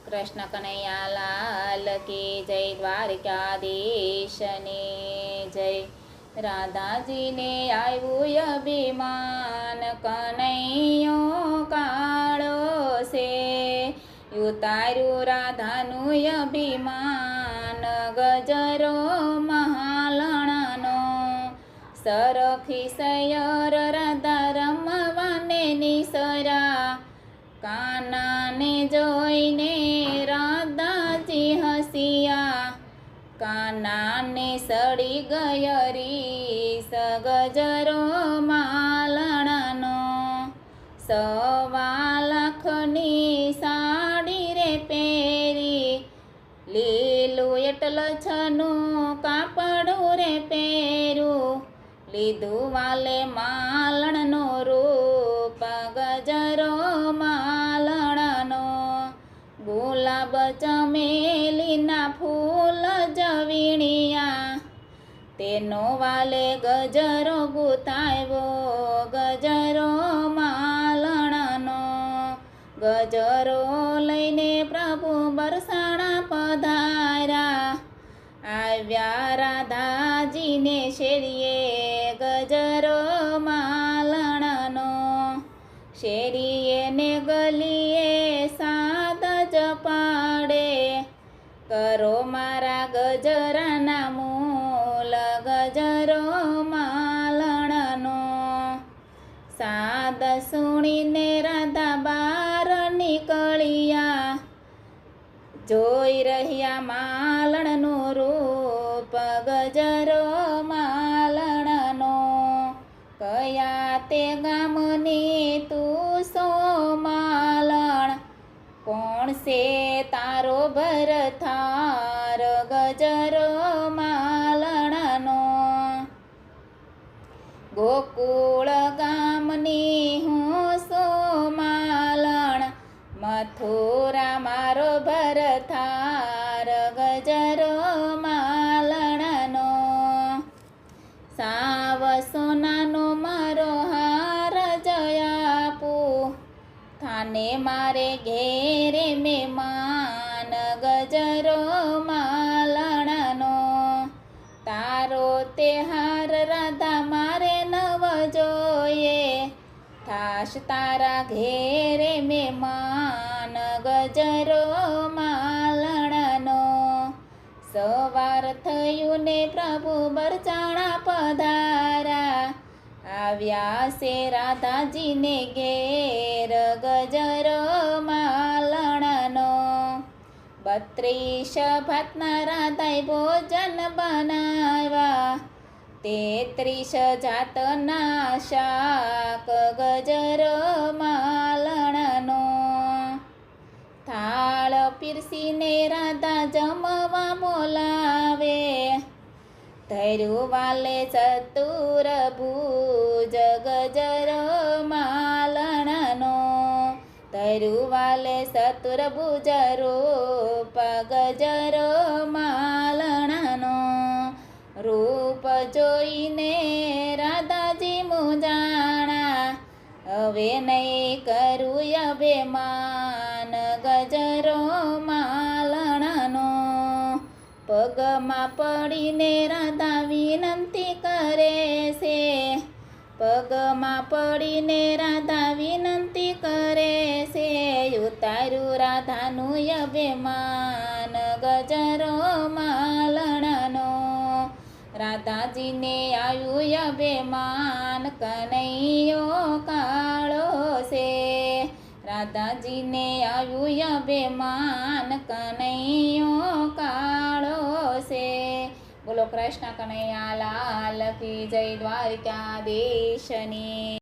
કૃષ્ણ કનૈયા લાલ કી જય, દ્વારકાધીશને જય। રાધાજીને આવ્યું અભિમાન, કનૈયો કાળો છે। ઉતાર્યું રાધાનું અભિમાન, ગજરો મહાલણનો। સરખી સૈયર રાધા રમવાને નિસરા, કાનાને જોઈને રાધાજી હસિયા। કાનાને સડી ગય રીસ, ગજરો માલણનો। 1.25 લાખની સાડી રે પહેરી, લીલું એટલે છનું કાપડું રે પહેર્યું। લીધું વાલે માલણનો રૂપ, ગજરો માલણનો। ગુલાબ ચમેલીના ફૂલ જવીણિયા, તેનો વાલે ગજરો ગુથાવ્યો, ગજરો માલણનો। ગજરો લઈને પ્રભુ બરસાણા પધાર્યા, આવ્યા રાધાજીને શેરીએ, ગજરો માલણનો। શેરીએ ને ગલીએ સાદ જ પાડે, કરો મારા ગજરાના મૂલ, ગજરો માલણનો। સાદ સુણીને રાધા બાર નીકળ્યા, જોઈ રહ્યા માલણનું રૂપ, ગજરો માલણનો। કયા તે ગામની તું સો માલણ, કોણ છે તારો ભરથાર, ગજરો માલણનો। ગોકુળ ગામની હું સો માલણ, મથુરા મારો ભરથાર, ગજરો માલણનો। સાવ સોનાનો મારો હાર જયાપું, થાને મારે ઘેરે મહેમાન, ગજરો માલણનો। તારો તે હાર રાધા મારે નવ જોઈએ, થાશ તારા ઘેરે મહેમાન, ગજરો માલણનો। સવાર થયું ને પ્રભુ બરચાણા પધાર્યા, આવ્યા છે રાધાજીને ઘેર, ગજરો માલણનો। 32 ભાતના રાધાએ ભોજન બનાવ્યા, 33 જાતના શાક, ગજરો માલણનો। થાળ પીરસીને રાધા જમવા બોલાવે, ધૈર્યું વાલે ચતુર્ભુજ, ગજરો માલણનો। ધૈર્યું વાલે ચતુર્ભુજ રૂપ, ગજરો માલણનો। રૂપ જોઈને રાધાજી મૂંઝાણા, હવે નહીં કરું અભિમાન, ગજરો માલણનો। પગમાં પડીને રાધા વિનંતી કરે છે, પગમાં પડીને રાધા વિનંતી કરે છે। ઉતાર્યું રાધાનું અભિમાન, ગજરો માલણનો। રાધાજીને આવ્યું અભિમાન, કનૈયો કાળો છે। રાધાજીને આવ્યું અભિમાન, કનૈયો કાળો છે। બોલો કૃષ્ણ કનૈયા લાલ કી જય, દ્વારકાધીશની।